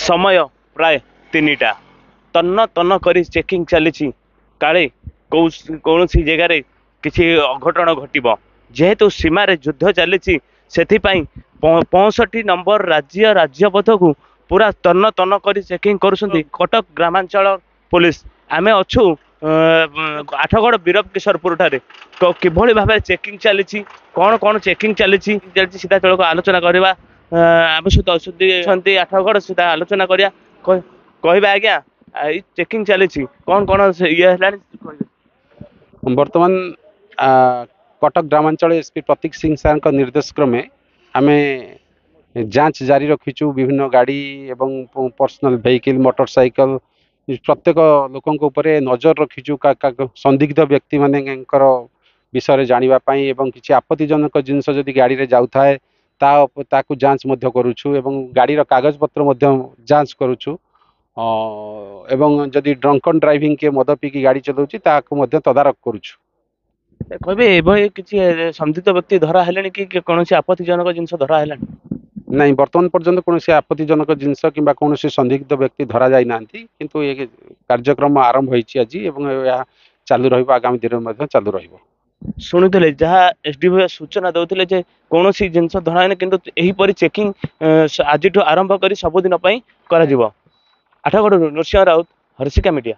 समय प्राय 3टा तन्न तन्न कर चेकिंग चली काले कौन सी जगार किसी अघटन घटब जेहेतु सीमार युद्ध चली 65 नंबर राज्य राज्यपथ को पूरा तन्न तन्न कर चेकिंग कर कटक ग्रामांचल पुलिस आमे अच्छु आठगड़ वीरब किशोरपुर ठारे किभली भाव चेकिंग चली कौन कौन चेकिंग चली सीधा चलक आलोचना करवा आम सहित अच्छा आठगड़ सीधा आलोचना करिया कहबा आज्ञा चेकिंग चली कौन कौन ये बर्तमान कटक ग्रामांचल एसपी प्रतीक सिंह सार का निर्देश क्रमे आम जांच जारी रखीचु विभिन्न गाड़ी एवं पर्सनल व्हीकल मोटरसाइकल प्रत्येक लोकों उपरे नजर रखीचु संदिग्ध व्यक्ति मान विषय जानापी एवं किसी आपत्तिजनक जिनस जदि गाड़ी में जाऊ थाए ताकू जांच करुछु एवं गाड़ी कागज पत्र जांच करुछु एवं जदि ड्रंकन ड्राइविंग के मद पीकी गाड़ी चलाउछि ताकू तदारख करुछु कहबे किसी संदिग्ध व्यक्ति धरा है कि कौन आपत्तिजनक जिनस धरा है नहीं वर्तमान पर्यंत कौन आपत्तिजनक जिनस कि कौन संदिग्ध व्यक्ति धरा जाई नांती किंतु ये कार्यक्रम आरंभ होईछि आज एवं चालू रहिबो आगामी दिन में चालू रहिबो शुणुले जहाँ एसडीओ सूचना दौले जे कौन सी जिनस धरा किंतु एहीपरि चेकिंग आज आरंभ कर सबुदिन करा आठगड़ नृसिंह राउत हर्षिका मीडिया।